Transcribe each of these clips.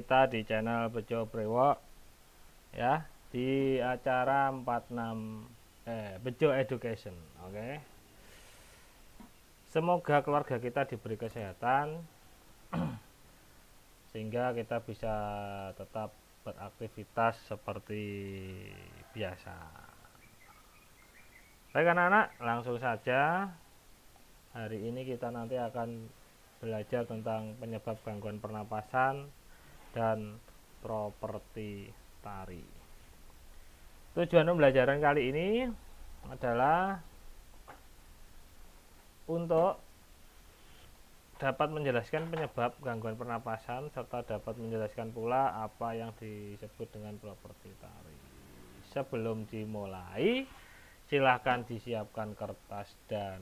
kita di channel Bejo Brewok ya, di acara 46 Bejo Education. Oke. Semoga keluarga kita diberi kesehatan sehingga kita bisa tetap beraktivitas seperti biasa. Baik anak-anak, langsung saja. Hari ini kita nanti akan belajar tentang penyebab gangguan pernapasan dan properti tari. Tujuan pembelajaran kali ini adalah untuk dapat menjelaskan penyebab gangguan pernapasan serta dapat menjelaskan pula apa yang disebut dengan properti tari. Sebelum dimulai, silahkan disiapkan kertas dan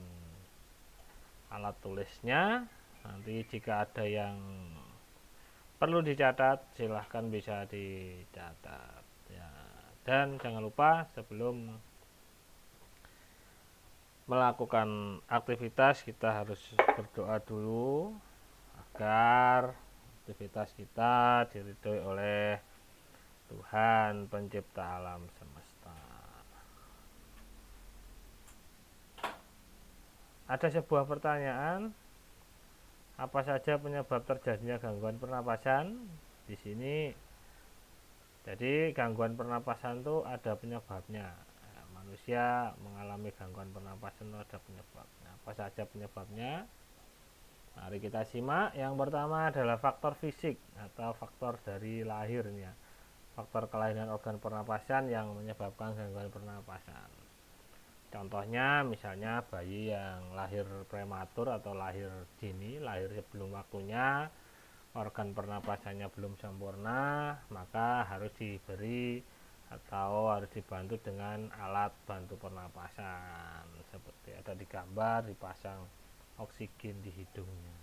alat tulisnya. Nanti jika ada yang perlu dicatat, silahkan bisa dicatat ya. Dan jangan lupa sebelum melakukan aktivitas kita harus berdoa dulu agar aktivitas kita diridhoi oleh Tuhan pencipta alam semesta. Ada sebuah pertanyaan, apa saja penyebab terjadinya gangguan pernapasan? Di sini, jadi gangguan pernapasan itu ada penyebabnya. Manusia mengalami gangguan pernapasan itu ada penyebabnya. Apa saja penyebabnya? Mari kita simak. Yang pertama adalah faktor fisik atau faktor dari lahirnya. Faktor kelahiran organ pernapasan yang menyebabkan gangguan pernapasan. Contohnya misalnya bayi yang lahir prematur atau lahir dini, lahir sebelum waktunya, organ pernapasannya belum sempurna, maka harus diberi atau harus dibantu dengan alat bantu pernapasan. Seperti ada di gambar, dipasang oksigen di hidungnya.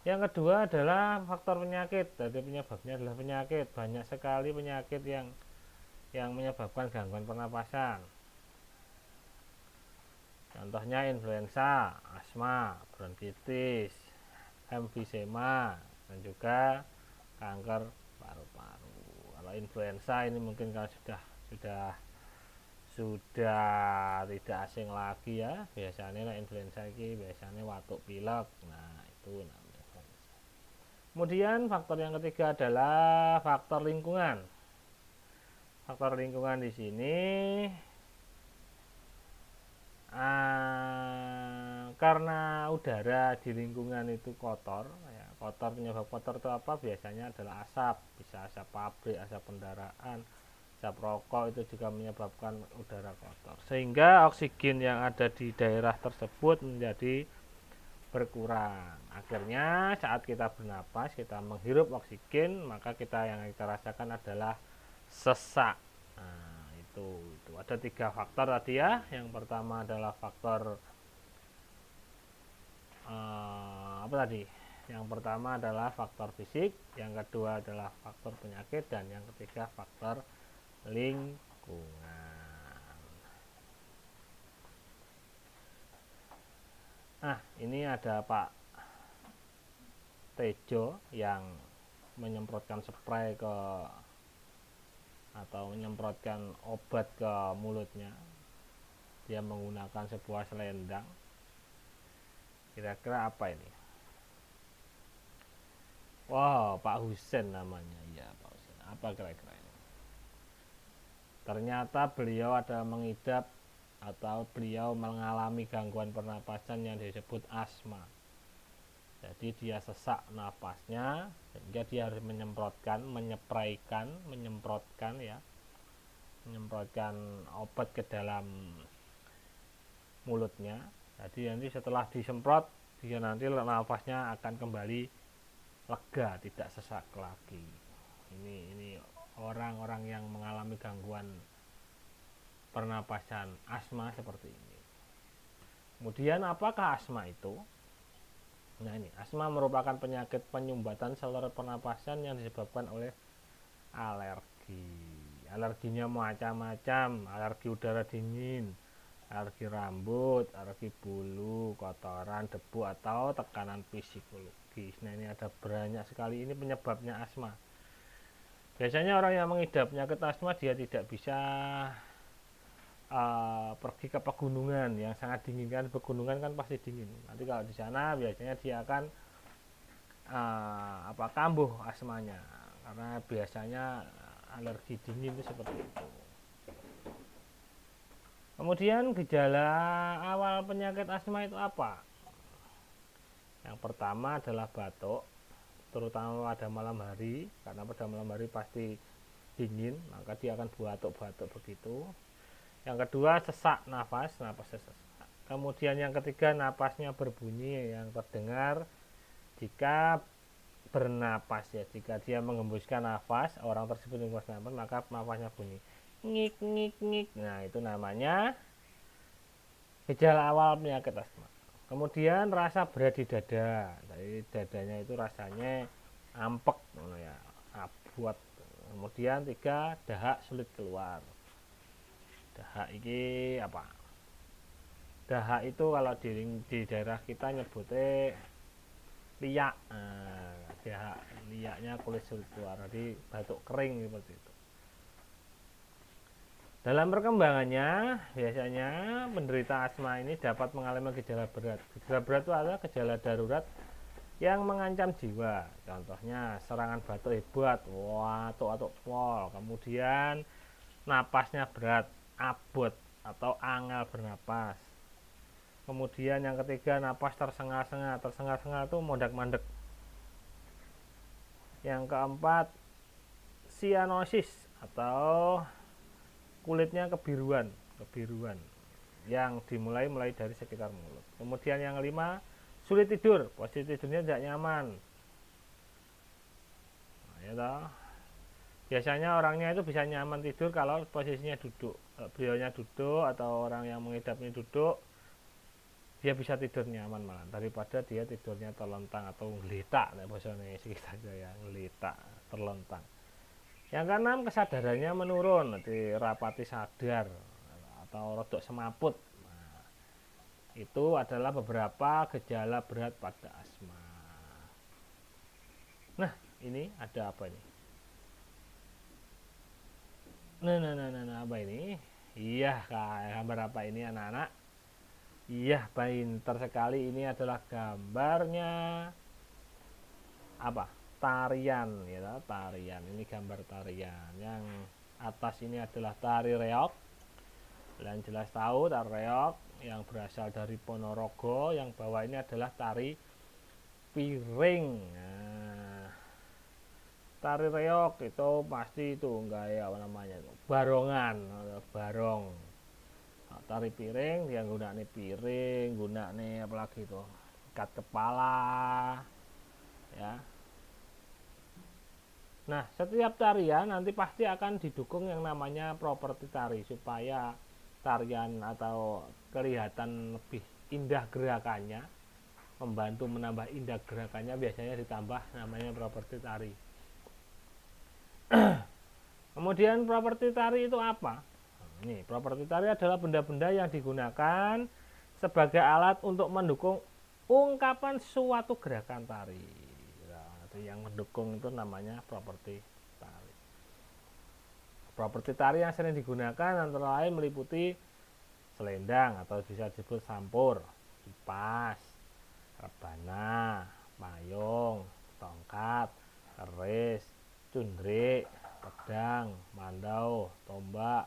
Yang kedua adalah faktor penyakit. Jadi penyebabnya adalah penyakit. Banyak sekali penyakit yang menyebabkan gangguan pernapasan. Contohnya influenza, asma, bronkitis, emfisema, dan juga kanker paru-paru. Kalau influenza ini mungkin kalau sudah tidak asing lagi ya. Biasanya influenza ini biasanya watuk pilek. Nah, itu namanya influenza. Kemudian faktor yang ketiga adalah faktor lingkungan. Faktor lingkungan di sini karena udara di lingkungan itu kotor ya. Kotor, penyebab kotor itu apa? Biasanya adalah asap, bisa asap pabrik, asap kendaraan, asap rokok, itu juga menyebabkan udara kotor, sehingga oksigen yang ada di daerah tersebut menjadi berkurang. Akhirnya saat kita bernapas, kita menghirup oksigen, maka yang kita rasakan adalah sesak. Nah, itu ada 3 faktor tadi ya. Yang pertama adalah faktor apa tadi? Yang pertama adalah faktor fisik, yang kedua adalah faktor penyakit, dan yang ketiga faktor lingkungan. Nah, ini ada Pak Tejo yang menyemprotkan spray atau menyemprotkan obat ke mulutnya. Dia menggunakan sebuah selendang. Kira-kira apa ini? Wow, Pak Husen namanya. Ya, Pak Husen. Apa kira-kira ini? Ternyata beliau ada mengidap atau beliau mengalami gangguan pernapasan yang disebut asma. Jadi dia sesak napasnya sehingga dia harus menyemprotkan obat ke dalam mulutnya. Jadi nanti setelah disemprot, dia nanti nafasnya akan kembali lega, tidak sesak lagi. Ini orang-orang yang mengalami gangguan pernapasan asma seperti ini. Kemudian apakah asma itu? Nah, ini asma merupakan penyakit penyumbatan saluran pernapasan yang disebabkan oleh alergi. Alerginya macam-macam, alergi udara dingin, alergi rambut, alergi bulu, kotoran, debu, atau tekanan psikologis. Nah, ini ada banyak sekali ini penyebabnya asma. Biasanya orang yang mengidap penyakit asma dia tidak bisa pergi ke pegunungan yang sangat dingin, kan pegunungan kan pasti dingin. Nanti kalau di sana biasanya dia akan kambuh asmanya karena biasanya alergi dingin itu seperti itu. Kemudian gejala awal penyakit asma itu apa? Yang pertama adalah batuk, terutama pada malam hari, karena pada malam hari pasti dingin, maka dia akan batuk-batuk begitu. Yang kedua sesak nafas, napasnya sesak. Kemudian yang ketiga napasnya berbunyi yang terdengar jika bernapas, ya, jika dia mengembuskan nafas, orang tersebut mengembuskan nafas, maka nafasnya bunyi ngik ngik ngik. Nah, itu namanya gejala awal penyakit asma. Kemudian rasa berat di dada, dari dadanya itu rasanya ampek, ya, buat. Kemudian 3, dahak sulit keluar. Dahak ini apa? Dahak itu kalau di daerah kita nyebutnya liak. Dahak liaknya kulit sulit keluar, jadi batuk kering seperti itu. Dalam perkembangannya, biasanya penderita asma ini dapat mengalami gejala berat. Gejala berat itu adalah gejala darurat yang mengancam jiwa. Contohnya serangan batuk hebat, watuk pol, kemudian napasnya berat, abot atau angel bernapas. Kemudian yang ketiga napas tersengal-sengal. Tersengal-sengal itu mondak-mandek. Yang keempat sianosis atau kulitnya kebiruan yang dimulai dari sekitar mulut. Kemudian yang kelima sulit tidur, posisi tidurnya tidak nyaman. Nah, ya toh. Biasanya orangnya itu bisa nyaman tidur kalau posisinya duduk. Kalau beliaunya duduk atau orang yang mengidap ini duduk, dia bisa tidur nyaman malah daripada dia tidurnya terlentang atau ngelitak. Nah, bahasanya sekitar ya ngelitak, terlentang. Yang keenam kesadarannya menurun, nanti rapati sadar atau rodok semaput. Nah, itu adalah beberapa gejala berat pada asma. Nah, ini ada apa ini? Nah, apa ini? Iya, gambar apa ini anak-anak? Iya, pintar sekali. Ini adalah gambarnya apa? Tarian, ya, tarian. Ini gambar tarian. Yang atas ini adalah tari reog. Dan jelas tahu tari reog yang berasal dari Ponorogo. Yang bawah ini adalah tari piring. Nah, tari reog itu pasti itu enggak ya apa namanya itu barongan, barong. Nah, tari piring dia gunakne piring, gunakne apalagi itu ikat kepala, ya. Nah, setiap tarian nanti pasti akan didukung yang namanya properti tari supaya tarian atau kelihatan lebih indah gerakannya, membantu menambah indah gerakannya, biasanya ditambah namanya properti tari. Kemudian properti tari itu apa? Ini properti tari adalah benda-benda yang digunakan sebagai alat untuk mendukung ungkapan suatu gerakan tari. Yang mendukung itu namanya properti tari. Properti tari yang sering digunakan antara lain meliputi selendang atau bisa disebut sampur, kipas, rebana, payung, tongkat, keris, cundrik, pedang, mandau, tombak,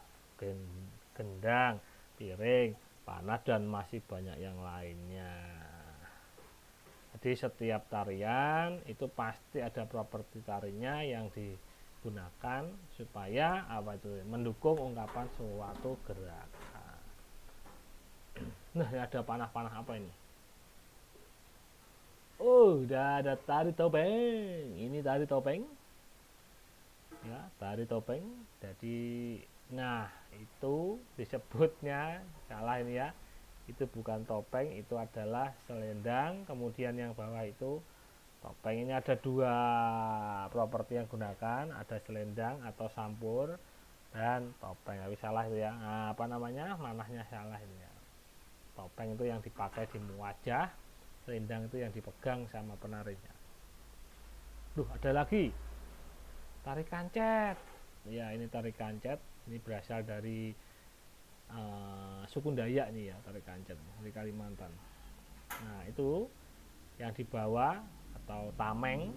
gendang, piring, panah, dan masih banyak yang lainnya. Jadi setiap tarian itu pasti ada properti tarinya yang digunakan supaya apa itu mendukung ungkapan suatu gerakan. Nah, ada panah-panah apa ini? Oh, udah ada tari topeng. Ini tari topeng. Ya, tari topeng. Jadi, nah itu disebutnya salah ini ya. Itu bukan topeng, itu adalah selendang. Kemudian yang bawah itu topeng. Ini ada dua properti yang gunakan, ada selendang atau sampur dan topeng. Tapi salah itu ya. Nah, apa namanya? Manahnya salah ini ya. Topeng itu yang dipakai di wajah, selendang itu yang dipegang sama penarinya. Duh, ada lagi. Tari kancet. Ya, ini tari kancet. Ini berasal dari suku Dayak nih ya, tari kancet dari Kalimantan. Nah, itu yang dibawa atau tameng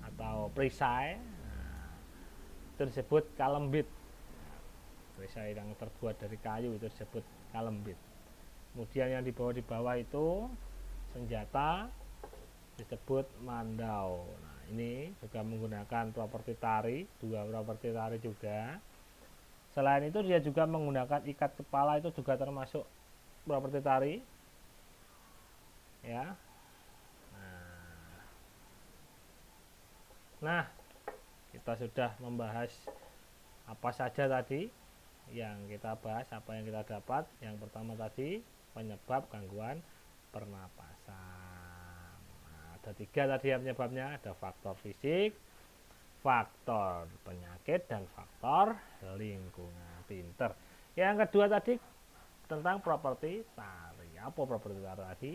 atau perisai. Nah, itu disebut kalembit. Perisai yang terbuat dari kayu itu disebut kalembit. Kemudian yang dibawa di bawah itu senjata disebut mandau. Nah, ini juga menggunakan properti tari, dua properti tari juga. Selain itu dia juga menggunakan ikat kepala, itu juga termasuk properti tari. Ya. Nah, kita sudah membahas apa saja tadi yang kita bahas, apa yang kita dapat. Yang pertama tadi penyebab gangguan pernapasan. Nah, ada 3 tadi ya penyebabnya, ada faktor fisik, faktor penyakit, dan faktor lingkungan. Pinter. Yang kedua tadi tentang properti tari. Apa properti tari tadi?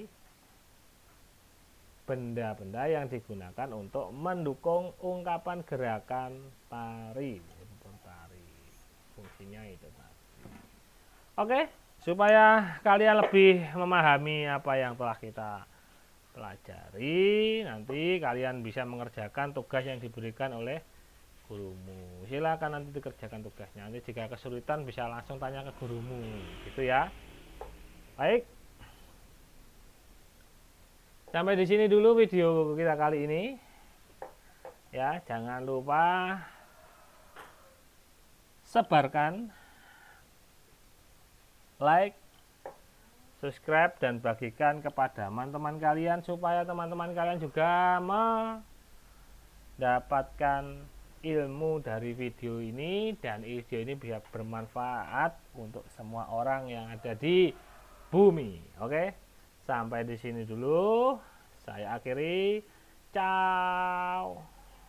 Benda-benda yang digunakan untuk mendukung ungkapan gerakan tari. Fungsinya itu tadi. Oke, supaya kalian lebih memahami apa yang telah kita pelajari, nanti kalian bisa mengerjakan tugas yang diberikan oleh gurumu. Silakan nanti dikerjakan tugasnya. Nanti jika kesulitan bisa langsung tanya ke gurumu, gitu ya. Baik. Sampai di sini dulu video kita kali ini. Ya, jangan lupa sebarkan, like, subscribe, dan bagikan kepada teman-teman kalian supaya teman-teman kalian juga mendapatkan ilmu dari video ini, dan video ini bisa bermanfaat untuk semua orang yang ada di bumi. Oke, sampai di sini dulu. Saya akhiri. Ciao.